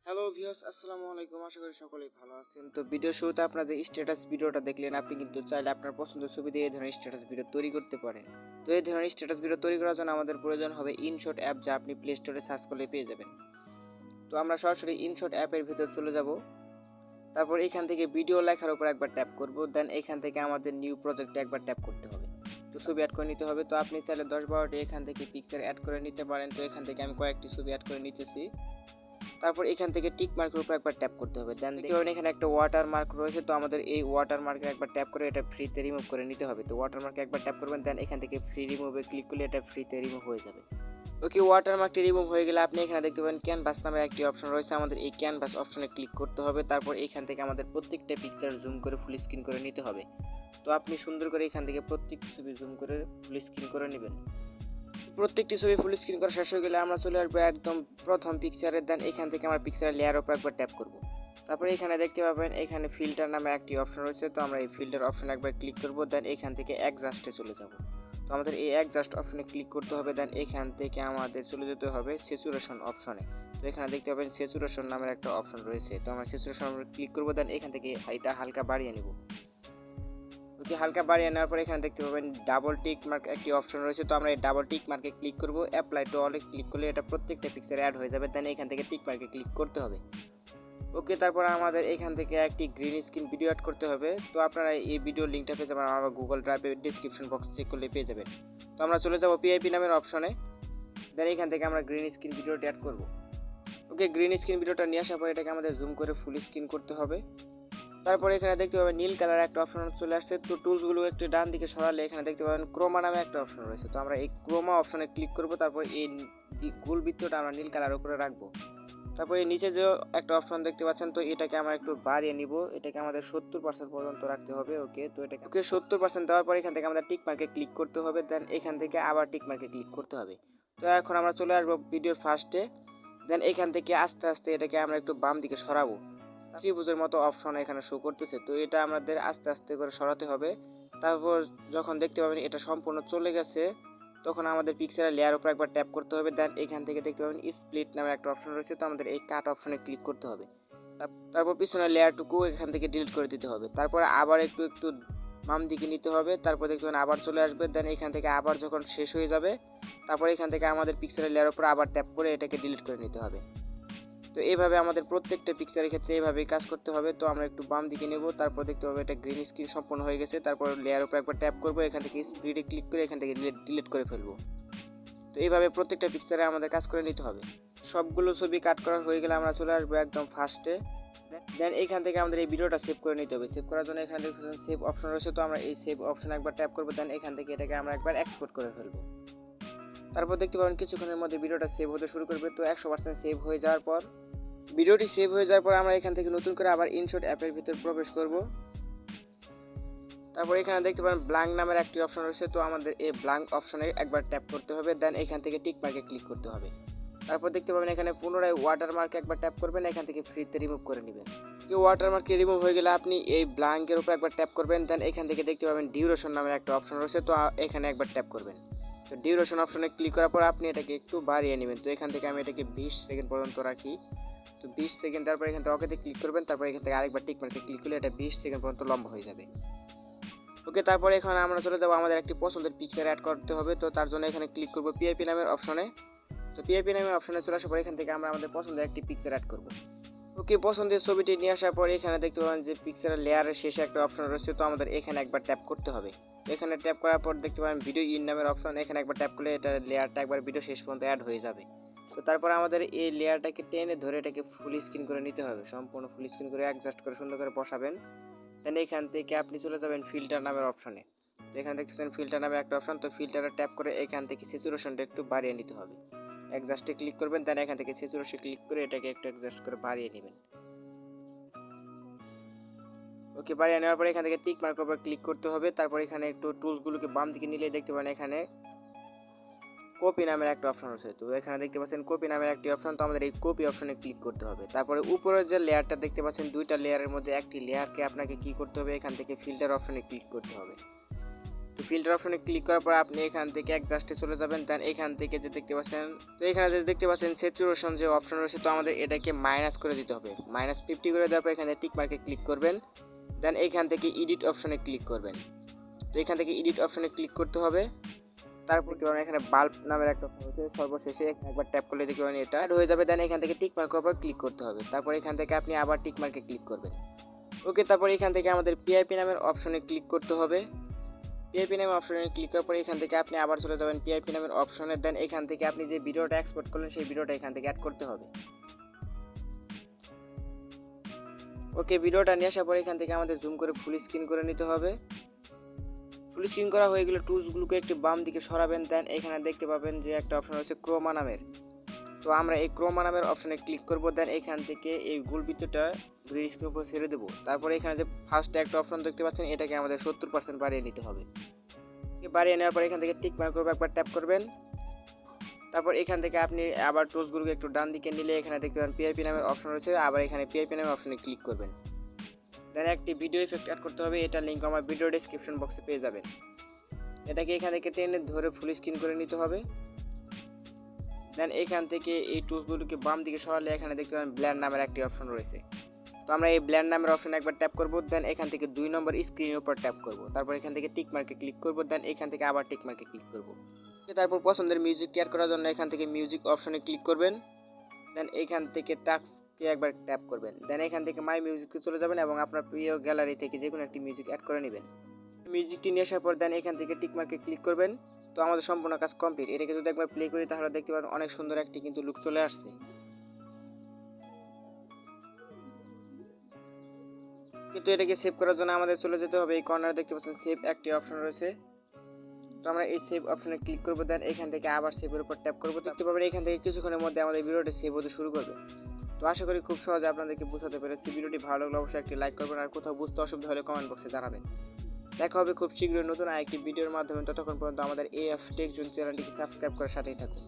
Hello viewers, আসসালামু আলাইকুম। আশা করি সকলেই ভালো আছেন। তো ভিডিও শুরুতে আপনারা যে স্ট্যাটাস ভিডিওটা দেখলেন, আপনি কিন্তু চাইলে আপনার পছন্দের ছবি দিয়ে এই ধরনের স্ট্যাটাস ভিডিও তৈরি করতে পারেন। তো এই ধরনের স্ট্যাটাস ভিডিও তৈরি করার জন্য আমাদের প্রয়োজন হবে ইনশট অ্যাপ, যা আপনি প্লে স্টোরে সার্চ করলে পেয়ে যাবেন। তো আমরা সরাসরি ইনশট অ্যাপের ভিতর চলে যাব। তারপর এখান থেকে ভিডিও লেখার উপর একবার ট্যাপ করব। দেন এখান থেকে আমাদের নিউ প্রজেক্টে একবার ট্যাপ করতে হবে। তো ছবি অ্যাড করে নিতে হবে। তো আপনি চাইলে 10-12টি এখান থেকে পিকচার অ্যাড করে নিতে পারেন। তো এখান থেকে আমি কয়েকটি ছবি অ্যাড করে নিতেছি। তারপর এখান থেকে টিক মার্কের উপর একবার ট্যাপ করতে হবে। দেন দেখুন এখানে একটা ওয়াটার মার্ক রয়েছে। তো আমাদের এই ওয়াটার মার্কে একবার ট্যাপ করে এটা ফ্রিতে রিমুভ করে নিতে হবে। তো ওয়াটার মার্কে একবার ট্যাপ করবেন, দেন এখান থেকে ফ্রি রিমুভে ক্লিক করলে এটা ফ্রিতে রিমুভ হয়ে যাবে। ওকে, ওয়াটার মার্কটি রিমুভ হয়ে গেলে আপনি এখানে দেখতে পাবেন ক্যানভাস নামে একটি অপশন রয়েছে। আমাদের এই ক্যানভাস অপশনে ক্লিক করতে হবে। তারপর এখান থেকে আমাদের প্রত্যেকটা পিকচার জুম করে ফুল স্ক্রিন করে নিতে হবে। তো আপনি সুন্দর করে এখান থেকে প্রত্যেকটি ছবি জুম করে ফুল স্ক্রিন করে নেবেন। প্রত্যেকটি ছবি ফুল স্ক্রিন করা শেষ হয়ে গেলে আমরা চলে আসবো একদম প্রথম পিকচারে। দেন এখান থেকে আমরা পিকচারের লেয়ার উপর একবার ট্যাপ করব। তারপরে এখানে দেখতে পাবেন এখানে ফিল্টার নামে একটি অপশন রয়েছে। তো আমরা এই ফিল্টার অপশনে একবার ক্লিক করব। দেন এখান থেকে অ্যাডজাস্টে চলে যাব। তো আমাদের এই অ্যাডজাস্ট অপশনে ক্লিক করতে হবে। দেন এখান থেকে আমাদের চলে যেতে হবে স্যাচুরেশন অপশনে। তো এখানে দেখতে পাবেন স্যাচুরেশন নামের একটা অপশন রয়েছে। তো আমরা স্যাচুরেশন ক্লিক করব। দেন এখান থেকে এটা হালকা বাড়িয়ে নেব। ওকে, হালকা বাড়িয়ে নেওয়ার পর এখানে দেখতে পাবেন ডাবল টিক মার্ক একটি অপশন রয়েছে। তো আমরা এই ডাবল টিক মার্কে ক্লিক করব। অ্যাপ্লাই টু অলে ক্লিক করলে এটা প্রত্যেকটা পিকচারে অ্যাড হয়ে যাবে। দেন এখান থেকে টিক মার্কে ক্লিক করতে হবে। ওকে, তারপর আমাদের এখান থেকে একটি গ্রিন স্ক্রিন ভিডিও অ্যাড করতে হবে। তো আপনারা এই ভিডিও লিঙ্কটা পেয়ে যাবেন আমার গুগল ড্রাইভের ডিসক্রিপশন বক্স চেক করলে পেয়ে যাবেন। তো আমরা চলে যাব পিআইপি নামের অপশনে। দেন এখান থেকে আমরা গ্রিন স্ক্রিন ভিডিওটি অ্যাড করব। ওকে, গ্রিন স্ক্রিন ভিডিওটা নিয়ে আসার পর এটাকে আমাদের জুম করে ফুল স্ক্রিন করতে হবে। তারপর এখানে দেখতে পাবেন নীল কালার একটা অপশন চলে আসছে। তো টুলসগুলো একটু ডান দিকে সরালে এখানে দেখতে পাবেন ক্রোমা নামে একটা অপশন রয়েছে। তো আমরা এই ক্রোমা অপশনে ক্লিক করব। তারপর এই গোল বৃত্তটা আমরা নীল কালার উপরে রাখবো। তারপর এই নিচে যে একটা অপশন দেখতে পাচ্ছেন, তো এটাকে আমরা একটু বাড়িয়ে নিব। এটাকে আমাদের 70% পর্যন্ত রাখতে হবে। ওকে, তো এটাকে 70% দেওয়ার পর এখান থেকে আমাদের টিক মার্কে ক্লিক করতে হবে। দেন এখান থেকে আবার টিক মার্কে ক্লিক করতে হবে। তো এখন আমরা চলে আসবো ভিডিওর ফার্স্টে। দেন এখান থেকে আস্তে আস্তে এটাকে আমরা একটু বাম দিকে সরাবো। ত্রিভুজের মতো অপশন এখানে শো করতেছে। তো এটা আমাদের আস্তে আস্তে করে সরাতে হবে। তারপর যখন দেখতে পাবেন এটা সম্পূর্ণ চলে গেছে, তখন আমাদের পিক্সেলের লেয়ার উপর একবার ট্যাপ করতে হবে। দেন এখান থেকে দেখতে পাবেন স্প্লিট নামে একটা অপশন রয়েছে। তো আমাদের এই কাট অপশনে ক্লিক করতে হবে। তারপর পিছনের লেয়ারটুকু এখান থেকে ডিলিট করে দিতে হবে। তারপর আবার একটু বাম দিকে নিতে হবে। তারপর দেখতে পাবেন আবার চলে আসবে। দেন এখান থেকে আবার যখন শেষ হয়ে যাবে, তারপর এখান থেকে আমাদের পিক্সেলের লেয়ার উপর আবার ট্যাপ করে এটাকে ডিলিট করে নিতে হবে। তো এইভাবে আমাদের প্রত্যেকটা পিকচারের ক্ষেত্রে এইভাবেই কাজ করতে হবে। তো আমরা একটু বাম দিকে নেব। তারপর দেখতে পাবো এটা গ্রিন স্ক্রিন সম্পূর্ণ হয়ে গেছে। তারপর লেয়ার উপর একবার ট্যাপ করব। এখান থেকে স্প্লিটে ক্লিক করে এখান থেকে ডিলিট করে ফেলবো। তো এইভাবে প্রত্যেকটা পিকচারে আমাদের কাজ করে নিতে হবে। সবগুলো ছবি কাট করা হয়ে গেলে আমরা চলে আসবো একদম ফার্স্টে। দেন এখান থেকে আমাদের এই ভিডিওটা সেভ করে নিতে হবে। সেভ করার জন্য এখানে দেখছেন সেভ অপশন রয়েছে। তো আমরা এই সেভ অপশনে একবার ট্যাপ করবো। দেন এখান থেকে এটাকে আমরা একবার এক্সপোর্ট করে ফেলবো। তারপর দেখতে পাবেন কিছুক্ষণের মধ্যে ভিডিওটা সেভ হতে শুরু করবে। তো 100% সেভ হয়ে যাওয়ার পর ভিডিওটি সেভ হয়ে যাওয়ার পর আমরা এখান থেকে নতুন করে আবার ইনশট অ্যাপের ভিতর প্রবেশ করব। তারপর এখানে দেখতে পাবেন ব্ল্যাঙ্ক নামের একটি অপশন রয়েছে। তো আমাদের এই ব্ল্যাঙ্ক অপশনে একবার ট্যাপ করতে হবে। দেন এখান থেকে টিক মার্কে ক্লিক করতে হবে। তারপর দেখতে পাবেন এখানে পুনরায় ওয়াটার মার্কে একবার ট্যাপ করবেন। এখান থেকে ফ্রিতে রিমুভ করে নেবেন। ওয়াটার মার্কে রিমুভ হয়ে গেলে আপনি এই ব্ল্যাঙ্কের উপর একবার ট্যাপ করবেন। দেন এখান থেকে দেখতে পাবেন ডিউরেশন নামের একটা অপশন রয়েছে। তো এখানে একবার ট্যাপ করবেন। তো ডিউরেশন অপশনে ক্লিক করার পর আপনি এটাকে একটু বাড়িয়ে নেবেন। তো এখান থেকে আমি এটাকে 20 সেকেন্ড পর্যন্ত রাখি। তো 20 সেকেন্ড। তারপর এখান থেকে ওকেতে ক্লিক করবেন। তারপর এখান থেকে আরেকবার টিক মার্কে ক্লিক করলে এটা 20 সেকেন্ড পর্যন্ত লম্বা হয়ে যাবে। ওকে, তারপর এখানে আমরা চলে যাব আমাদের একটি পছন্দের পিকচার অ্যাড করতে হবে। তো তার জন্য এখানে ক্লিক করব পিআইপি নামের অপশনে। তো পিআইপি নামের অপশনে চলে আসার পর এখান থেকে আমরা আমাদের পছন্দের একটি পিকচার অ্যাড করব। ওকে, পছন্দের ছবিটি নিয়ে আসার পর এখানে দেখতে পাবেন যে পিকচারের লেয়ারের শেষে একটা অপশন রয়েছে। তো আমাদের এখানে একবার ট্যাপ করতে হবে। এখানে ট্যাপ করার পর দেখতে পাবেন ভিডিও ইন নামের অপশন। এখানে একবার ট্যাপ করলে এটা লেয়ারটা একবার ভিডিও শেষ পর্যন্ত অ্যাড হয়ে যাবে। তো তারপর আমাদের এই লেয়ারটাকে টেনে ধরে এটাকে ফুল স্ক্রিন করে নিতে হবে। সম্পূর্ণ ফুল স্ক্রিন করে অ্যাডজাস্ট করে সুন্দর করে বসাবেন। দেন এখান থেকে আপনি চলে যাবেন ফিল্টার নামের অপশনে। তো এখানে দেখতেছেন ফিল্টার নামে একটা অপশন। তো ফিল্টারে ট্যাপ করে এখান থেকে স্যাচুরেশনটা একটু বাড়িয়ে নিতে হবে। অ্যাডজাস্টে ক্লিক করবেন। দেন এখান থেকে স্যাচুরেশনে ক্লিক করে এটাকে একটু অ্যাডজাস্ট করে বাড়িয়ে নেবেন। ওকে, বাড়িয়ে নেওয়ার পরে এখান থেকে টিক মার্কের উপর ক্লিক করতে হবে। তারপর এখানে একটু টুলসগুলোকে বাম দিকে নিলে দেখতে পাবেন এখানে কপি নামের একটা অপশন আছে। তো এখানে দেখতে পাচ্ছেন কপি নামের একটি অপশন, তো আমাদের এই কপি অপশনে ক্লিক করতে হবে। তারপরে উপরের যে লেয়ারটা দেখতে পাচ্ছেন, দুইটা লেয়ারের মধ্যে একটি লেয়ারকে আপনাকে কি করতে হবে, এখান থেকে ফিল্টার অপশনে ক্লিক করতে হবে। তো ফিল্টার অপশনে ক্লিক করার পর আপনি এখান থেকে অ্যাডজাস্টে চলে যাবেন। দেন এখান থেকে যে দেখতে পাচ্ছেন, তো এখানে যে দেখতে পাচ্ছেন স্যাচুরেশন যে অপশন রয়েছে, তো আমাদের এটাকে মাইনাস করে দিতে হবে। -50 করে দেওয়ার পর এখানে টিক মার্কে ক্লিক করবেন। দেন এখান থেকে এডিট অপশনে ক্লিক করবেন। তো এখান থেকে এডিট অপশনে ক্লিক করতে হবে। তারপর কি করবেন, এখানে বাল্ব নামের একটা অপশন আছে, সর্বশেষে একবার ট্যাপ করলে দেখতে পাবেন এটা হয়ে যাবে। দেন এখান থেকে টিক মার্কের উপর ক্লিক করতে হবে। তারপর এখান থেকে আপনি আবার টিক মার্কে ক্লিক করবেন। ওকে, তারপর এখান থেকে আমাদের পিআইপি নামের অপশনে ক্লিক করতে হবে। পিআইপি নামের অপশনে ক্লিক করার পর এখান থেকে আপনি আবার চলে যাবেন পিআইপি নামের অপশনে। দেন এখান থেকে আপনি যে ভিডিওটা এক্সপোর্ট করলেন সেই ভিডিওটা এখান থেকে অ্যাড করতে হবে। ওকে, ভিডিওটা নিয়ে আসার পর এখান থেকে আমাদের জুম করে ফুল স্ক্রিন করে নিতে হবে। ফুল স্ক্রিন করা হয়ে গেলে টুলসগুলোকে একটু বাম দিকে সরাবেন। দেন এখানে দেখতে পাবেন যে একটা অপশন রয়েছে ক্রোমা নামের, তো আমরা এই ক্রোমা নামের অপশনে ক্লিক করব। দেন এখান থেকে এই গোল বৃত্তটা গ্রিন স্ক্রিনের উপর ছেড়ে দেবো। তারপরে এখানে যে ফার্স্ট একটা অপশন দেখতে পাচ্ছেন, এটাকে আমাদের 70% বাড়িয়ে নিতে হবে। বাড়িয়ে নেওয়ার পর এখান থেকে টিক মার্ক করবে, একবার ট্যাপ করবেন। তারপর এখান থেকে আপনি আবার টুলসগুলোকে একটু ডান দিকে নিলে এখানে দেখতে পাবেন পিআইপি নামের অপশন রয়েছে, আবার এখানে পিআইপি নামের অপশনে ক্লিক করবেন। দেন একটি ভিডিও ইফেক্ট অ্যাড করতে হবে, এটা লিঙ্ক আমার ভিডিও ডেসক্রিপশন বক্সে পেয়ে যাবেন। এটাকে এখান থেকে টেনে ধরে ফুল স্ক্রিন করে নিতে হবে। দেন এখান থেকে এই টুলসগুলোকে বাম দিকে সরালে এখানে দেখতে পাবেন ব্ল্যান্ড নামের একটি অপশন রয়েছে, তো আমরা এই ব্ল্যান্ড নামের অপশনে একবার ট্যাপ করব। দেন এখান থেকে 2 নম্বর স্ক্রিনের উপর ট্যাপ করব। তারপর এখান থেকে টিক মার্কে ক্লিক করব। দেন এখান থেকে আবার টিক মার্কে ক্লিক করব। তারপর পছন্দের মিউজিক ক্রিয়েট করার জন্য এখান থেকে মিউজিক অপশনে ক্লিক করবেন। দেন এখান থেকে টাস্ককে একবার ট্যাপ করবেন। দেন এখান থেকে মাই মিউজিকে চলে যাবেন এবং আপনার প্রিয় গ্যালারি থেকে যে কোনো একটি মিউজিক অ্যাড করে নেবেন। মিউজিকটি নিয়ে আসার পর দেন এখান থেকে টিক মার্কে ক্লিক করবেন। তো আমাদের সম্পূর্ণ কাজ কমপ্লিট। এটাকে যদি একবার প্লে করি তাহলে দেখতে পাবেন অনেক সুন্দর একটি কিন্তু লুক চলে আসছে। কিন্তু এটাকে সেভ করার জন্য আমাদের চলে যেতে হবে এই কর্নারে দেখতে পাচ্ছেন সেভ একটি অপশন রয়েছে, তো আমরা এই সেভ অপশনে ক্লিক করব। দেন এখান থেকে আবার সেভের উপর ট্যাপ করব। দেখতে পাবেন এখান থেকে কিছুক্ষণের মধ্যে আমাদের ভিডিওটি সেভ হতে শুরু করবে। তো আশা করি খুব সহজে আপনাদেরকে বোঝাতে পেরেছি। ভিডিওটি ভালো লাগলে অবশ্যই একটি লাইক করবেন, আর কোথাও বুঝতে অসুবিধা হলে কমেন্ট বক্সে জানাবেন। দেখা হবে খুব শীঘ্রই নতুন আরেকটি ভিডিওর মাধ্যমে। ততক্ষণ পর্যন্ত আমাদের AF টেক জোন চ্যানেলটিকে সাবস্ক্রাইব করে সাথেই থাকুন।